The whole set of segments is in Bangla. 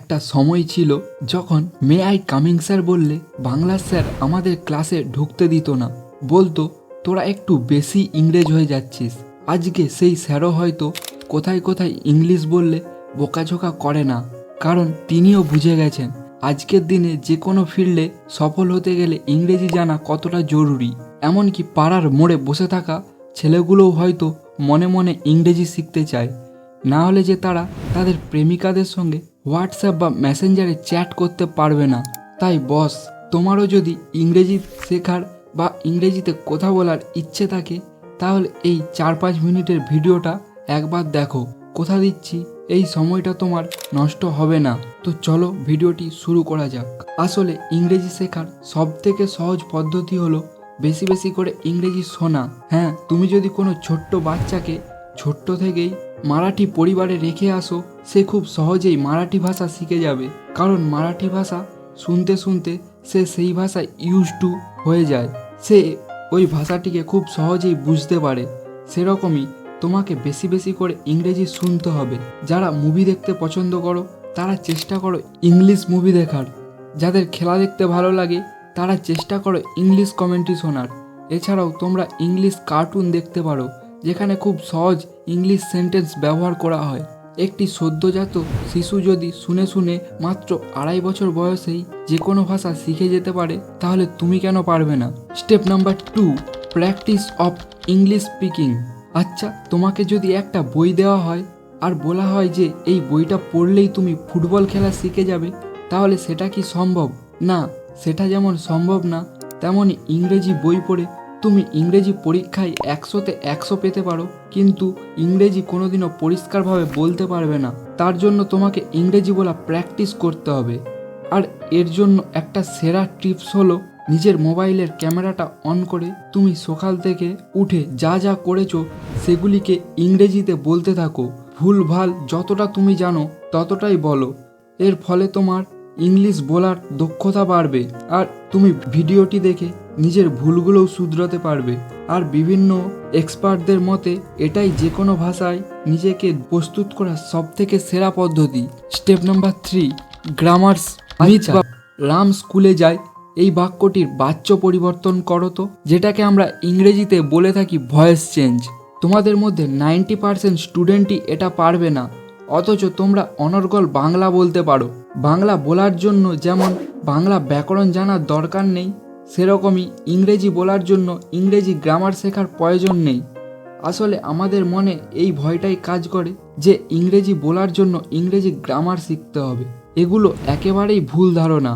একটা সময় ছিল যখন মে আই কামিং স্যার বললে বাংলা স্যার আমাদের ক্লাসে ঢুকতে দিত না, বলতো তোরা একটু বেশি ইংরেজ হয়ে যাচ্ছিস। আজকে সেই স্যারও হয়তো কোথায় কোথায় ইংলিশ বললে বোকাঝোকা করে না, কারণ তিনিও বুঝে গেছেন আজকের দিনে যে কোনো ফিল্ডে সফল হতে গেলে ইংরেজি জানা কতটা জরুরি। এমনকি পাড়ার মোড়ে বসে থাকা ছেলেগুলোও হয়তো মনে মনে ইংরেজি শিখতে চায়, না হলে যে তারা তাদের প্রেমিকাদের সঙ্গে হোয়াটসঅ্যাপ বা মেসেঞ্জারে চ্যাট করতে পারবে না। তাই বস, তোমারও যদি ইংরেজি শেখার বা ইংরেজিতে কথা বলার ইচ্ছে থাকে তাহলে এই 4-5 মিনিটের ভিডিওটা একবার দেখো। কথা দিচ্ছি এই সময়টা তোমার নষ্ট হবে না। তো চলো ভিডিওটি শুরু করা যাক। আসলে ইংরেজি শেখার সবথেকে সহজ পদ্ধতি হলো বেশি বেশি করে ইংরেজি শোনা। হ্যাঁ, তুমি যদি কোনো ছোট্ট বাচ্চাকে ছোট্ট থেকেই মারাঠি পরিবারে রেখে আসো, সে খুব সহজেই মারাঠি ভাষা শিখে যাবে, কারণ মারাঠি ভাষা শুনতে শুনতে সে সেই ভাষায় ইউজ টু হয়ে যায়। সে ওই ভাষাটিকে খুব সহজেই বুঝতে পারে। সেরকমই তোমাকে বেশি বেশি করে ইংরেজি শুনতে হবে। যারা মুভি দেখতে পছন্দ করো তারা চেষ্টা করো ইংলিশ মুভি দেখার। যাদের খেলা দেখতে ভালো লাগে তারা চেষ্টা করো ইংলিশ কমেন্ট্রি শোনার। এছাড়াও তোমরা ইংলিশ কার্টুন দেখতে পারো, যেখানে খুব সহজ ইংলিশ সেন্টেন্স ব্যবহার করা হয়। একটি সদ্যজাত শিশু যদি শুনে শুনে মাত্র 2.5 বছর বয়সেই যে কোনো ভাষা শিখে যেতে পারে, তাহলে তুমি কেন পারবে না? Step number 2, practice of English speaking. আচ্ছা, তোমাকে যদি একটা বই দেওয়া হয় আর বলা হয় যে এই বইটা পড়লেই তুমি ফুটবল খেলা শিখে যাবে, তাহলে সেটা কি সম্ভব? না, সেটা যেমন সম্ভব না, তেমনই ইংরেজি বই পড়ে তুমি ইংরেজি পরীক্ষায় 100তে 100 পেতে পারো, কিন্তু ইংরেজি কোনোদিনও পরিষ্কারভাবে বলতে পারবে না। তার জন্য তোমাকে ইংরেজি বলা প্র্যাকটিস করতে হবে। আর এর জন্য একটা সেরা টিপস হলো নিজের মোবাইলের ক্যামেরাটা অন করে তুমি সকাল থেকে উঠে যা যা করেছো সেগুলিকে ইংরেজিতে বলতে থাকো। ভুল ভাল যতটা তুমি জানো ততটাই বলো। এর ফলে তোমার ইংলিশ বলার দক্ষতা বাড়বে, আর তুমি ভিডিওটি দেখে নিজের ভুলগুলোও শুধরাতে পারবে। আর বিভিন্ন এক্সপার্টদের মতে এটাই যে কোনো ভাষায় নিজেকে প্রস্তুত করার সবথেকে সেরা পদ্ধতি। Step number 3, grammars. রাম স্কুলে যায় এই বাক্যটির বাচ্য পরিবর্তন করো তো, যেটাকে আমরা ইংরেজিতে বলে থাকি ভয়েস চেঞ্জ। তোমাদের মধ্যে 90% স্টুডেন্টই এটা পারবে না, অথচ তোমরা অনর্গল বাংলা বলতে পারো। বাংলা বলার জন্য যেমন বাংলা ব্যাকরণ জানার দরকার নেই, সেরকমই ইংরেজি বলার জন্য ইংরেজি গ্রামার শেখার প্রয়োজন নেই। আসলে আমাদের মনে এই ভয়টাই কাজ করে যে ইংরেজি বলার জন্য ইংরেজি গ্রামার শিখতে হবে। এগুলো একেবারেই ভুল ধারণা।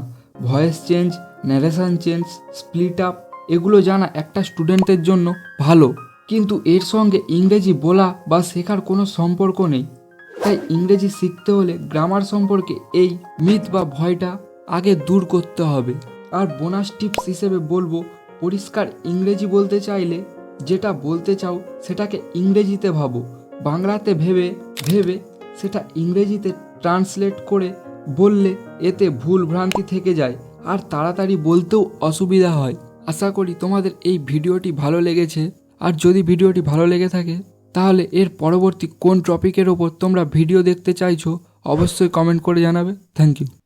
Voice change, narration change, split up এগুলো জানা একটা স্টুডেন্টের জন্য ভালো, কিন্তু এর সঙ্গে ইংরেজি বলা বা শেখার কোনো সম্পর্ক নেই। তাই ইংরেজি শিখতে হলে গ্রামার সম্পর্কে এই মিথ বা ভয়টা আগে দূর করতে হবে। আর বোনাস টিপস হিসেবে বলবো, পরিষ্কার ইংরেজি বলতে চাইলে যেটা বলতে চাও সেটাকে ইংরেজিতে ভাবো। বাংলাতে ভেবে ভেবে সেটা ইংরেজিতে ট্রান্সলেট করে বললে এতে ভুল ভ্রান্তি থেকে যায় আর তাড়াতাড়ি বলতেও অসুবিধা হয়। আশা করি তোমাদের এই ভিডিওটি ভালো লেগেছে। আর যদি ভিডিওটি ভালো লেগে থাকে তাহলে এর পরবর্তী কোন টপিকের ওপর তোমরা ভিডিও দেখতে চাইছো অবশ্যই কমেন্ট করে জানাবে। Thank you.